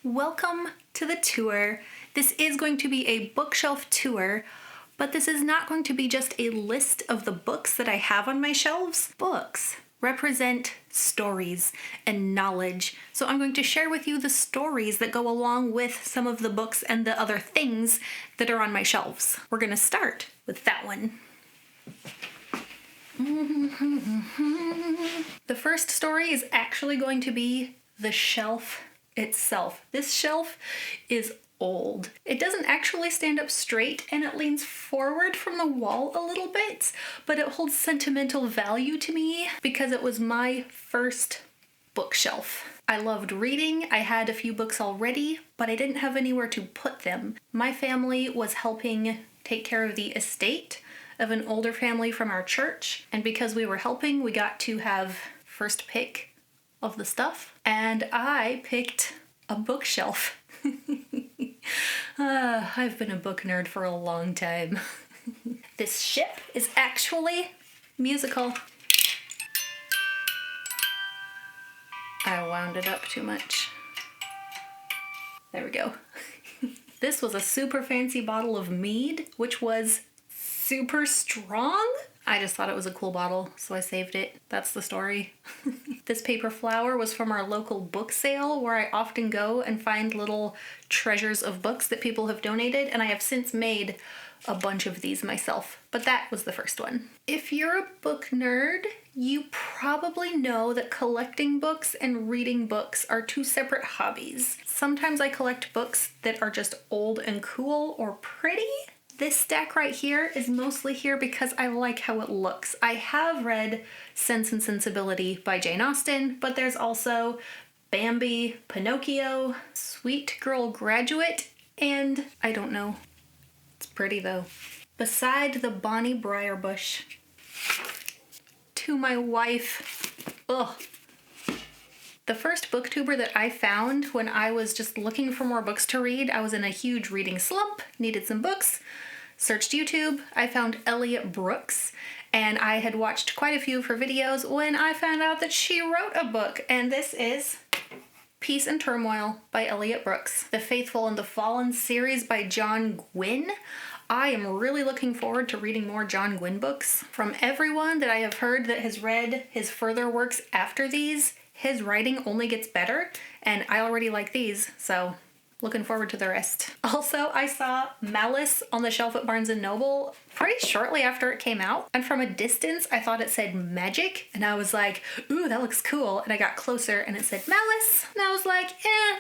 Welcome to the tour. This is going to be a bookshelf tour, but this is not going to be just a list of the books that I have on my shelves. Books represent stories and knowledge, so I'm going to share with you the stories that go along with some of the books and the other things that are on my shelves. We're going to start with that one. The first story is actually going to be the shelf itself. This shelf is old. It doesn't actually stand up straight and it leans forward from the wall a little bit, but it holds sentimental value to me because it was my first bookshelf. I loved reading. I had a few books already, but I didn't have anywhere to put them. My family was helping take care of the estate of an older family from our church, and because we were helping, we got to have first pick of the stuff, and I picked a bookshelf. I've been a book nerd for a long time. This ship is actually musical. I wound it up too much. There we go. This was a super fancy bottle of mead, which was super strong. I just thought it was a cool bottle, so I saved it. That's the story. This paper flower was from our local book sale, where I often go and find little treasures of books that people have donated, and I have since made a bunch of these myself. But that was the first one. If you're a book nerd, you probably know that collecting books and reading books are two separate hobbies. Sometimes I collect books that are just old and cool or pretty. This stack right here is mostly here because I like how it looks. I have read Sense and Sensibility by Jane Austen, but there's also Bambi, Pinocchio, Sweet Girl Graduate, and I don't know. It's pretty though. Beside the Bonnie Briar Bush. To my wife. Ugh. The first booktuber that I found when I was just looking for more books to read, I was in a huge reading slump, needed some books, searched YouTube, I found Elliot Brooks, and I had watched quite a few of her videos when I found out that she wrote a book, and this is Peace and Turmoil by Elliot Brooks, The Faithful and the Fallen series by John Gwynne. I am really looking forward to reading more John Gwynne books. From everyone that I have heard that has read his further works after these, his writing only gets better, and I already like these, so looking forward to the rest. Also, I saw Malice on the shelf at Barnes & Noble pretty shortly after it came out, and from a distance, I thought it said magic, and I was like, ooh, that looks cool, and I got closer, and it said Malice, and I was like,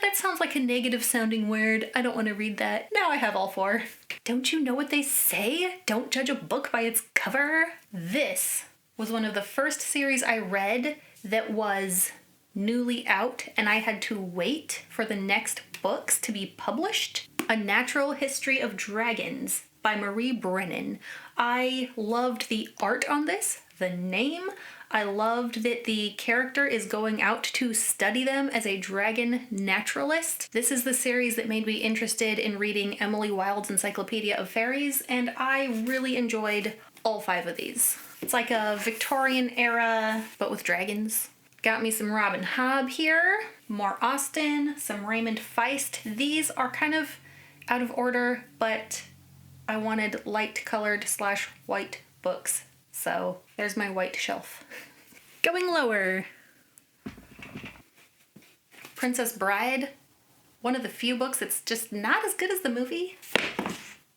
that sounds like a negative sounding word. I don't want to read that. Now I have all four. Don't you know what they say? Don't judge a book by its cover. This was one of the first series I read that was newly out, and I had to wait for the next books to be published. A Natural History of Dragons by Marie Brennan. I loved the art on this, the name. I loved that the character is going out to study them as a dragon naturalist. This is the series that made me interested in reading Emily Wilde's Encyclopedia of Fairies, and I really enjoyed all 5 of these. It's like a Victorian era, but with dragons. Got me some Robin Hobb here, more Austen, some Raymond Feist. These are kind of out of order, but I wanted light colored / white books. So there's my white shelf. Going lower. Princess Bride, one of the few books that's just not as good as the movie.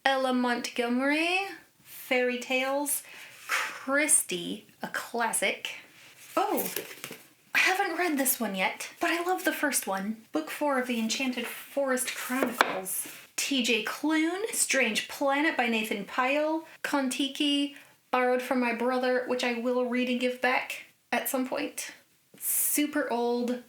Ella Montgomery, Fairy Tales. Christie, a classic. Oh, I haven't read this one yet, but I love the first one. Book 4 of the Enchanted Forest Chronicles. T.J. Klune, Strange Planet by Nathan Pyle. Kon-Tiki, borrowed from my brother, which I will read and give back at some point. Super old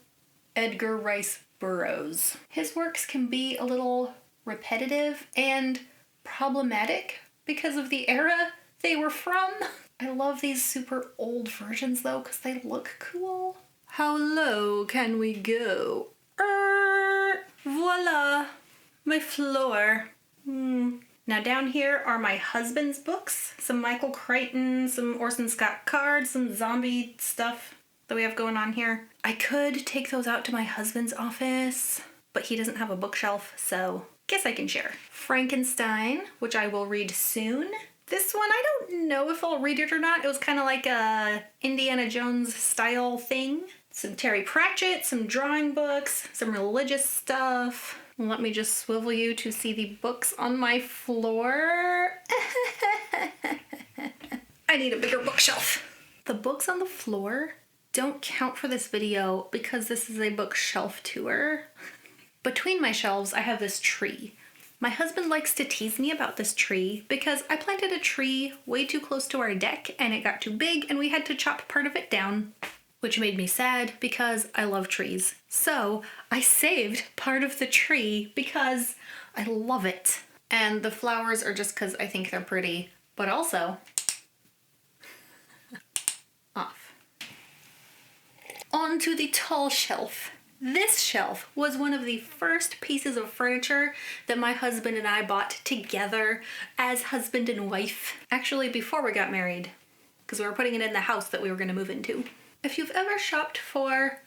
Edgar Rice Burroughs. His works can be a little repetitive and problematic because of the era they were from. I love these super old versions though because they look cool. How low can we go? Voila, my floor. Now down here are my husband's books. Some Michael Crichton, some Orson Scott Card, some zombie stuff that we have going on here. I could take those out to my husband's office, but he doesn't have a bookshelf, so guess I can share. Frankenstein, which I will read soon. This one, I don't know if I'll read it or not. It was kind of like a Indiana Jones style thing. Some Terry Pratchett, some drawing books, some religious stuff. Let me just swivel you to see the books on my floor. I need a bigger bookshelf. The books on the floor don't count for this video because this is a bookshelf tour. Between my shelves, I have this tree. My husband likes to tease me about this tree because I planted a tree way too close to our deck and it got too big and we had to chop part of it down, which made me sad because I love trees. So I saved part of the tree because I love it. And the flowers are just because I think they're pretty, but also off. Onto the tall shelf. This shelf was one of the first pieces of furniture that my husband and I bought together as husband and wife. Actually, before we got married, because we were putting it in the house that we were going to move into. If you've ever shopped for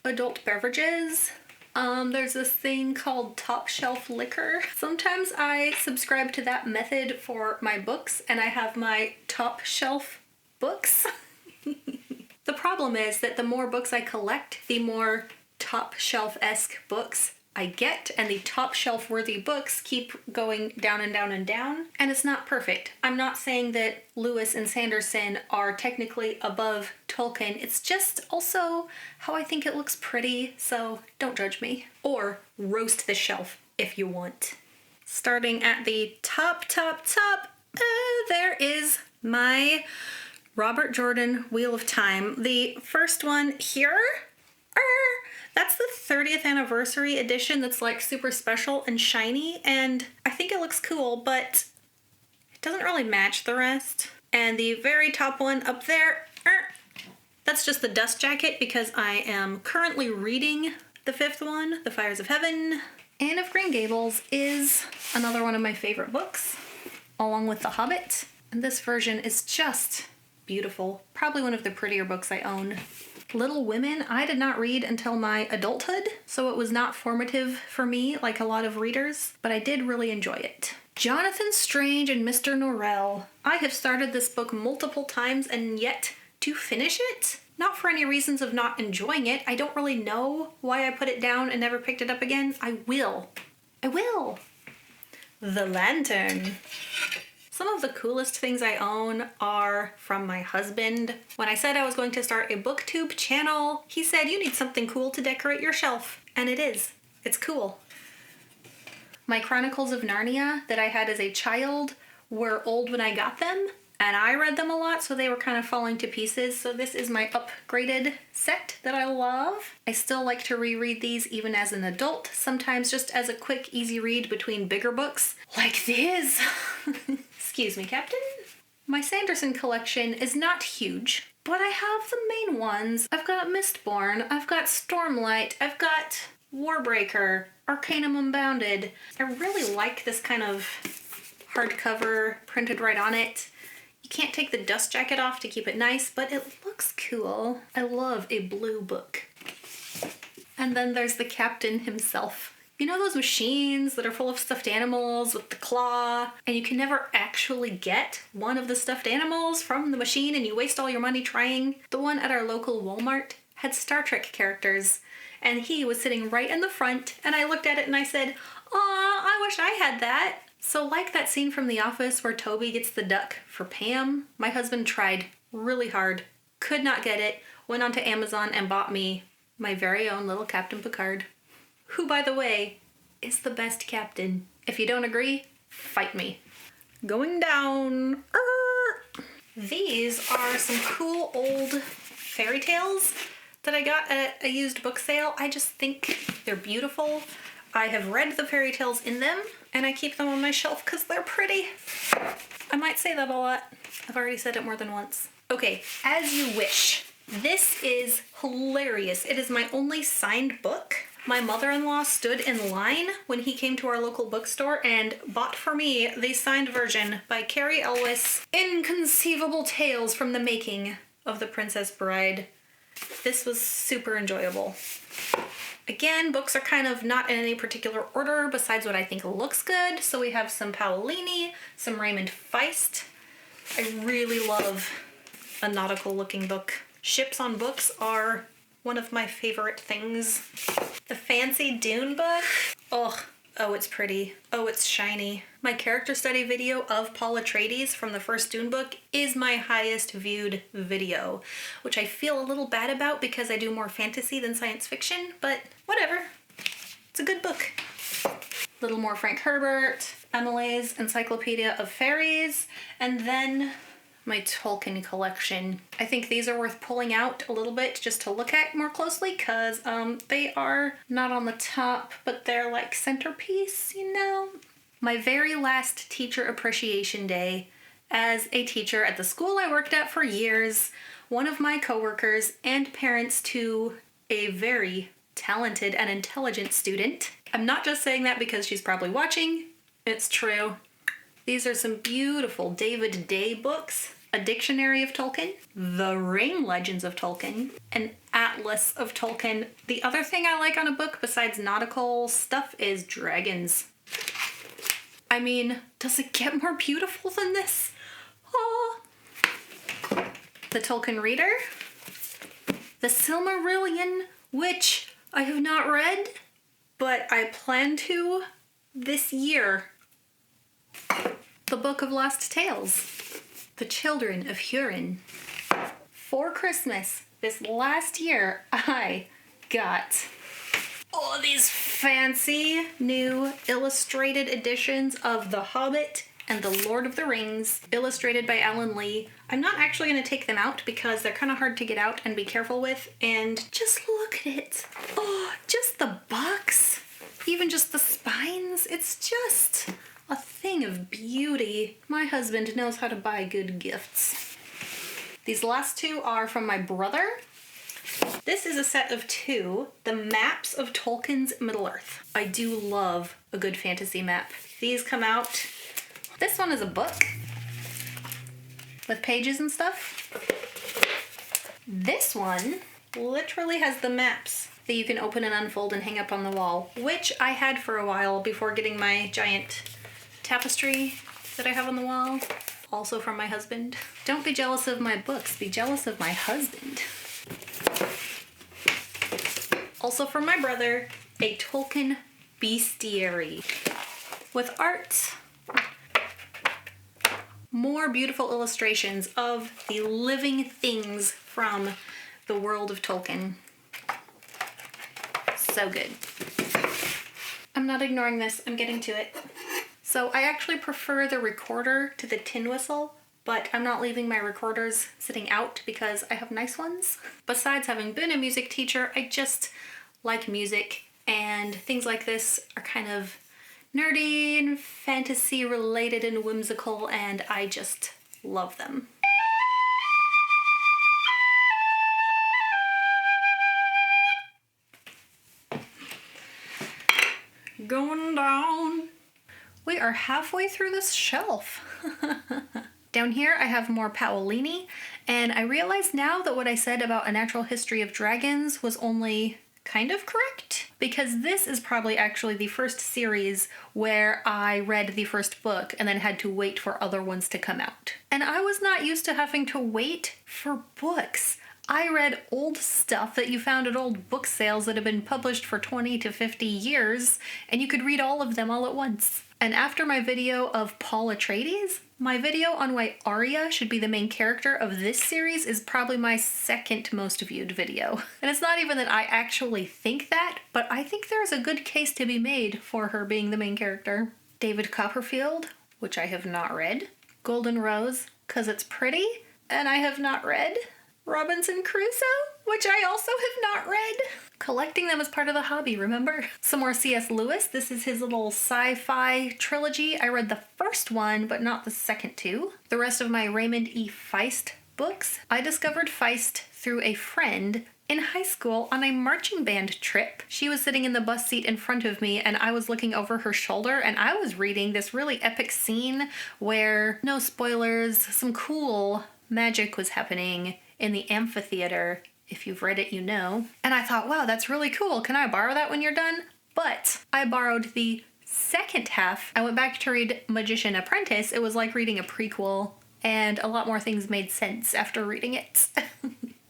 adult beverages, there's this thing called top shelf liquor. Sometimes I subscribe to that method for my books, and I have my top shelf books. The problem is that the more books I collect, the more top shelf-esque books I get, and the top shelf worthy books keep going down and down and down, and it's not perfect. I'm not saying that Lewis and Sanderson are technically above Tolkien, it's just also how I think it looks pretty, so don't judge me. Or roast the shelf if you want. Starting at the top, there is my Robert Jordan Wheel of Time. The first one here, that's the 30th anniversary edition that's like super special and shiny, and I think it looks cool, but it doesn't really match the rest. And the very top one up there, that's just the dust jacket because I am currently reading the 5th one, The Fires of Heaven. Anne of Green Gables is another one of my favorite books, along with The Hobbit. And this version is just beautiful. Probably one of the prettier books I own. Little Women, I did not read until my adulthood, so it was not formative for me like a lot of readers, but I did really enjoy it. Jonathan Strange and Mr. Norrell. I have started this book multiple times and yet to finish it. Not for any reasons of not enjoying it. I don't really know why I put it down and never picked it up again. I will. The Lantern. Some of the coolest things I own are from my husband. When I said I was going to start a booktube channel, he said you need something cool to decorate your shelf. And it is. It's cool. My Chronicles of Narnia that I had as a child were old when I got them, and I read them a lot, so they were kind of falling to pieces. So this is my upgraded set that I love. I still like to reread these even as an adult, sometimes just as a quick, easy read between bigger books, like this. Excuse me, Captain. My Sanderson collection is not huge, but I have the main ones. I've got Mistborn, I've got Stormlight, I've got Warbreaker, Arcanum Unbounded. I really like this kind of hardcover printed right on it. You can't take the dust jacket off to keep it nice, but it looks cool. I love a blue book. And then there's the Captain himself. You know those machines that are full of stuffed animals with the claw, and you can never actually get one of the stuffed animals from the machine and you waste all your money trying? The one at our local Walmart had Star Trek characters, and he was sitting right in the front, and I looked at it and I said, "Aw, I wish I had that." So like that scene from The Office where Toby gets the duck for Pam, my husband tried really hard, could not get it, went onto Amazon and bought me my very own little Captain Picard. Who, by the way, is the best captain. If you don't agree, fight me. Going down. These are some cool old fairy tales that I got at a used book sale. I just think they're beautiful. I have read the fairy tales in them, and I keep them on my shelf because they're pretty. I might say that a lot. I've already said it more than once. Okay, As You Wish. This is hilarious. It is my only signed book. My mother-in-law stood in line when he came to our local bookstore and bought for me the signed version by Carrie Elwes, Inconceivable Tales from the Making of the Princess Bride. This was super enjoyable. Again, books are kind of not in any particular order besides what I think looks good. So we have some Paolini, some Raymond Feist. I really love a nautical looking book. Ships on books are one of my favorite things. The fancy Dune book. Oh, it's pretty. Oh, it's shiny. My character study video of Paul Atreides from the first Dune book is my highest viewed video, which I feel a little bad about because I do more fantasy than science fiction, but whatever. It's a good book. Little more Frank Herbert, Emily's Encyclopedia of Fairies, and then my Tolkien collection. I think these are worth pulling out a little bit just to look at more closely because they are not on the top, but they're like centerpiece, you know? My very last teacher appreciation day as a teacher at the school I worked at for years, one of my coworkers and parents to a very talented and intelligent student. I'm not just saying that because she's probably watching. It's true. These are some beautiful David Day books. A Dictionary of Tolkien, The Ring Legends of Tolkien, an Atlas of Tolkien. The other thing I like on a book besides nautical stuff is dragons. I mean, does it get more beautiful than this? Oh. The Tolkien Reader, The Silmarillion, which I have not read, but I plan to this year. The Book of Lost Tales, The Children of Hurin. For Christmas this last year, I got all these fancy new illustrated editions of The Hobbit and The Lord of the Rings, illustrated by Alan Lee. I'm not actually going to take them out because they're kind of hard to get out and be careful with, and just look at it. Oh, just the box, even just the spines, it's just a thing of beauty. My husband knows how to buy good gifts. These last two are from my brother. This is a set of two, the maps of Tolkien's Middle-earth. I do love a good fantasy map. These come out. This one is a book with pages and stuff. This one literally has the maps that you can open and unfold and hang up on the wall, which I had for a while before getting my giant tapestry that I have on the wall, also from my husband. Don't be jealous of my books, be jealous of my husband. Also from my brother, a Tolkien bestiary with art. More beautiful illustrations of the living things from the world of Tolkien. So good. I'm not ignoring this, I'm getting to it. So I actually prefer the recorder to the tin whistle, but I'm not leaving my recorders sitting out because I have nice ones. Besides having been a music teacher, I just like music, and things like this are kind of nerdy and fantasy related and whimsical, and I just love them. Going down. We are halfway through this shelf. Down here I have more Paolini, and I realize now that what I said about A Natural History of Dragons was only kind of correct, because this is probably actually the first series where I read the first book and then had to wait for other ones to come out. And I was not used to having to wait for books. I read old stuff that you found at old book sales that had been published for 20 to 50 years, and you could read all of them all at once. And after my video of Paul Atreides, my video on why Arya should be the main character of this series is probably my second most viewed video. And it's not even that I actually think that, but I think there's a good case to be made for her being the main character. David Copperfield, which I have not read. Golden Rose, 'cause it's pretty, and I have not read. Robinson Crusoe, which I also have not read. Collecting them as part of the hobby, remember? Some more C.S. Lewis. This is his little sci-fi trilogy. I read the first one, but not the second two. The rest of my Raymond E. Feist books. I discovered Feist through a friend in high school on a marching band trip. She was sitting in the bus seat in front of me, and I was looking over her shoulder, and I was reading this really epic scene where, no spoilers, some cool magic was happening in the amphitheater, If you've read it, you know. And I thought, wow, that's really cool. Can I borrow that when you're done? But I borrowed the second half. I went back to read Magician Apprentice. It was like reading a prequel, and a lot more things made sense after reading it.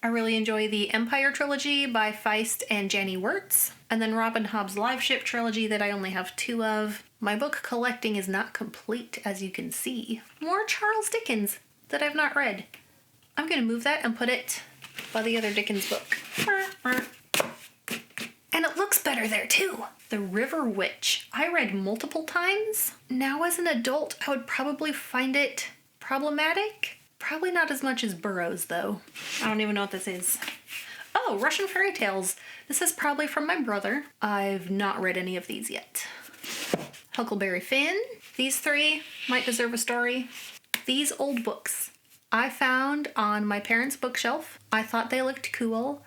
I really enjoy the Empire trilogy by Feist and Janny Wirtz, and then Robin Hobb's Live Ship trilogy that I only have 2 of. My book collecting is not complete, as you can see. More Charles Dickens that I've not read. I'm gonna move that and put it by the other Dickens book. And it looks better there too. The River Witch. I read multiple times. Now as an adult, I would probably find it problematic. Probably not as much as Burroughs though. I don't even know what this is. Oh, Russian Fairy Tales. This is probably from my brother. I've not read any of these yet. Huckleberry Finn. These 3 might deserve a story. These old books I found on my parents' bookshelf. I thought they looked cool.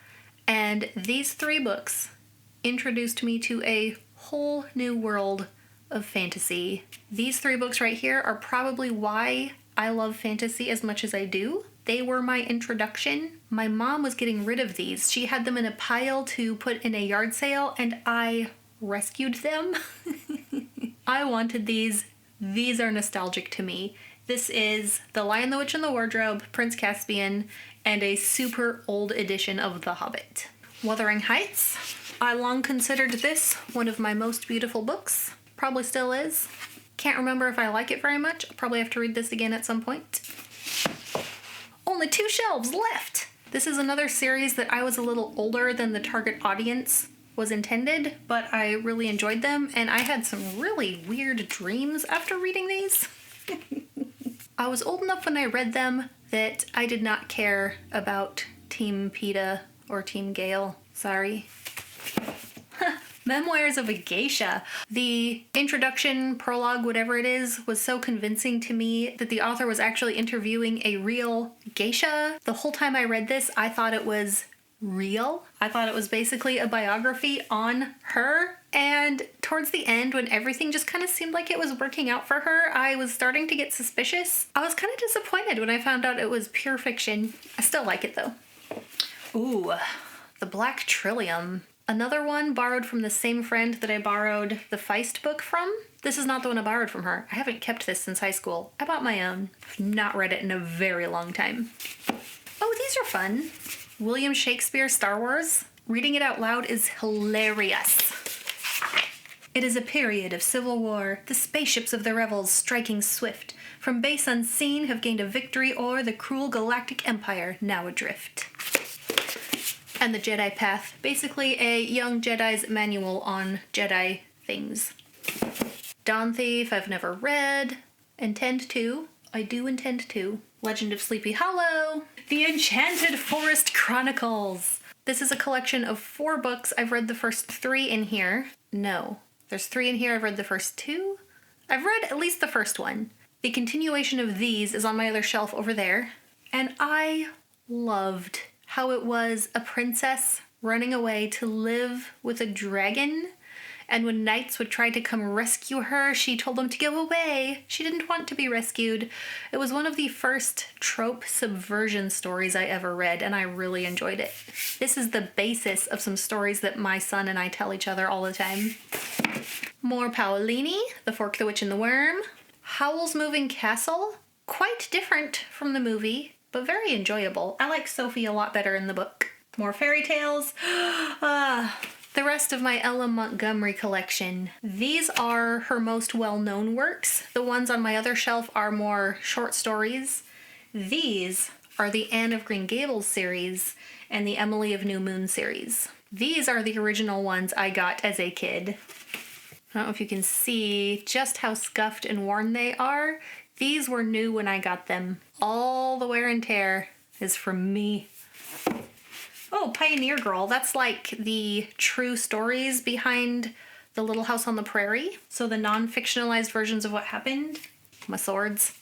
And these 3 books introduced me to a whole new world of fantasy. These 3 books right here are probably why I love fantasy as much as I do. They were my introduction. My mom was getting rid of these. She had them in a pile to put in a yard sale, and I rescued them. I wanted these. These are nostalgic to me. This is The Lion, the Witch, and the Wardrobe, Prince Caspian, and a super old edition of The Hobbit. Wuthering Heights. I long considered this one of my most beautiful books. Probably still is. Can't remember if I like it very much. I'll probably have to read this again at some point. Only 2 shelves left! This is another series that I was a little older than the target audience was intended, but I really enjoyed them, and I had some really weird dreams after reading these. I was old enough when I read them that I did not care about Team PETA or Team Gale. Sorry. Memoirs of a Geisha. The introduction, prologue, whatever it is, was so convincing to me that the author was actually interviewing a real geisha. The whole time I read this, I thought it was real. I thought it was basically a biography on her. And towards the end, when everything just kind of seemed like it was working out for her, I was starting to get suspicious. I was kind of disappointed when I found out it was pure fiction. I still like it though. Ooh, The Black Trillium. Another one borrowed from the same friend that I borrowed the Feist book from. This is not the one I borrowed from her. I haven't kept this since high school. I bought my own. I've not read it in a very long time. Oh, these are fun. William Shakespeare, Star Wars. Reading it out loud is hilarious. It is a period of civil war. The spaceships of the rebels, striking swift, from base unseen have gained a victory o'er the cruel galactic empire now adrift. And the Jedi Path, basically a young Jedi's manual on Jedi things. Dawn Thief, I've never read. Intend to. I do intend to. Legend of Sleepy Hollow. The Enchanted Forest Chronicles. This is a collection of 4 books. I've read the first 3 in here. No, there's 3 in here. I've read the first 2. I've read at least the first one. The continuation of these is on my other shelf over there. And I loved how it was a princess running away to live with a dragon, and when knights would try to come rescue her, she told them to go away. She didn't want to be rescued. It was one of the first trope subversion stories I ever read, and I really enjoyed it. This is the basis of some stories that my son and I tell each other all the time. More Paolini, The Fork, the Witch, and the Worm. Howl's Moving Castle. Quite different from the movie, but very enjoyable. I like Sophie a lot better in the book. More fairy tales. The rest of my Ella Montgomery collection. These are her most well-known works. The ones on my other shelf are more short stories. These are the Anne of Green Gables series and the Emily of New Moon series. These are the original ones I got as a kid. I don't know if you can see just how scuffed and worn they are. These were new when I got them. All the wear and tear is from me. Oh, Pioneer Girl. That's like the true stories behind The Little House on the Prairie. So the non-fictionalized versions of what happened. My swords.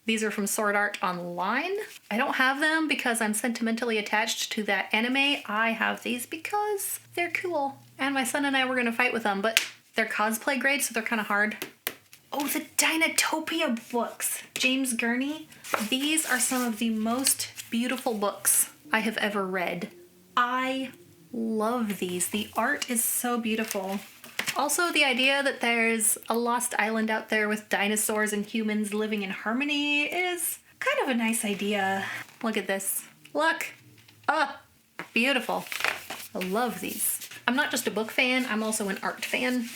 These are from Sword Art Online. I don't have them because I'm sentimentally attached to that anime. I have these because they're cool. And my son and I were going to fight with them, but they're cosplay grade, so they're kind of hard. Oh, the Dinotopia books. James Gurney. These are some of the most beautiful books I have ever read. I love these. The art is so beautiful. Also, the idea that there's a lost island out there with dinosaurs and humans living in harmony is kind of a nice idea. Look at this. Look! Oh, beautiful. I love these. I'm not just a book fan, I'm also an art fan.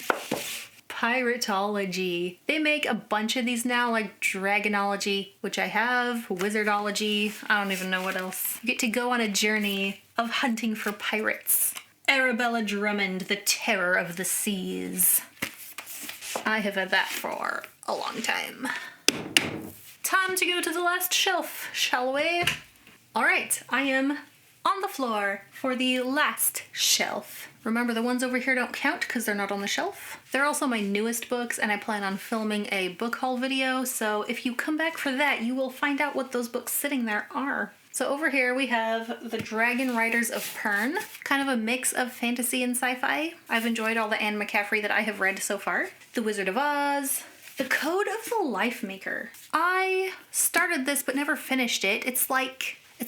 Piratology. They make a bunch of these now, like Dragonology, which I have, Wizardology, I don't even know what else. You get to go on a journey of hunting for pirates. Arabella Drummond, the Terror of the Seas. I have had that for a long time. Time to go to the last shelf, shall we? Alright, I am on the floor for the last shelf. Remember, the ones over here don't count because they're not on the shelf. They're also my newest books, and I plan on filming a book haul video, so if you come back for that, you will find out what those books sitting there are. So over here we have The Dragon Riders of Pern, kind of a mix of fantasy and sci-fi. I've enjoyed all the Anne McCaffrey that I have read so far. The Wizard of Oz, The Code of the Life Maker. I started this but never finished it. It's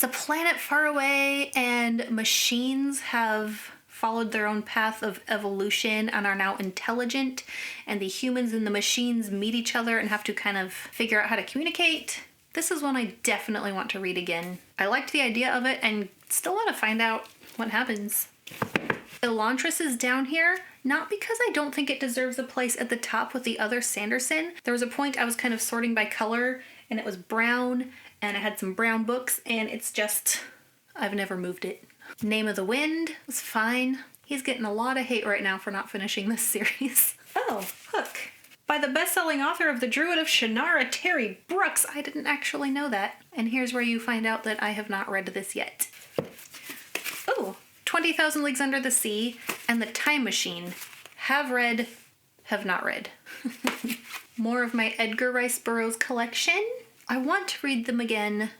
a planet far away and machines have followed their own path of evolution and are now intelligent, and the humans and the machines meet each other and have to kind of figure out how to communicate. This is one I definitely want to read again. I liked the idea of it and still want to find out what happens. Elantris is down here, not because I don't think it deserves a place at the top with the other Sanderson. There was a point I was kind of sorting by color and it was brown and I had some brown books and it's just, I've never moved it. Name of the Wind was fine. He's getting a lot of hate right now for not finishing this series. Oh, Hook. By the best-selling author of The Druid of Shannara, Terry Brooks. I didn't actually know that. And here's where you find out that I have not read this yet. Oh, 20,000 Leagues Under the Sea and The Time Machine. Have read, have not read. More of my Edgar Rice Burroughs collection. I want to read them again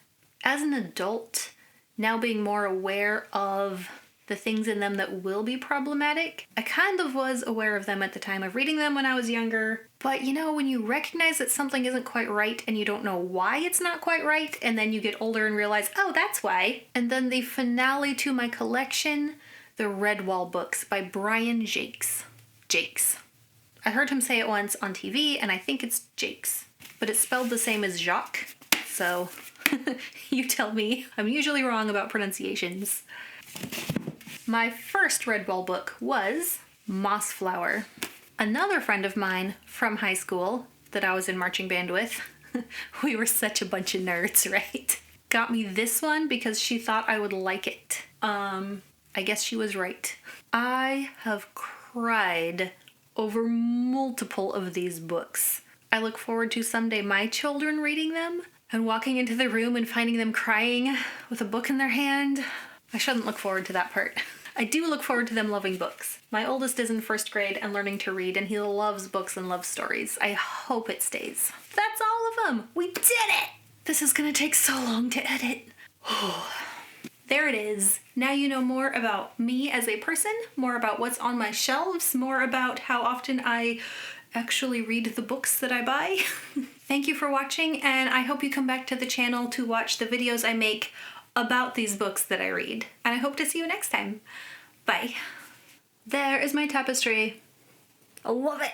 as an adult, now being more aware of the things in them that will be problematic. I kind of was aware of them at the time of reading them when I was younger, but you know, when you recognize that something isn't quite right and you don't know why it's not quite right, and then you get older and realize, oh, that's why. And then the finale to my collection, the Redwall books by Brian Jakes. Jakes. I heard him say it once on TV, and I think it's Jakes, but it's spelled the same as Jacques, so you tell me. I'm usually wrong about pronunciations. My first Redwall book was Mossflower. Another friend of mine from high school that I was in marching band with, we were such a bunch of nerds, right? Got me this one because she thought I would like it. I guess she was right. I have cried over multiple of these books. I look forward to someday my children reading them and walking into the room and finding them crying with a book in their hand. I shouldn't look forward to that part. I do look forward to them loving books. My oldest is in first grade and learning to read, and he loves books and loves stories. I hope it stays. That's all of them! We did it! This is gonna take so long to edit. There it is. Now you know more about me as a person, more about what's on my shelves, more about how often I actually read the books that I buy. Thank you for watching, and I hope you come back to the channel to watch the videos I make about these books that I read. And I hope to see you next time. Bye. There is my tapestry. I love it.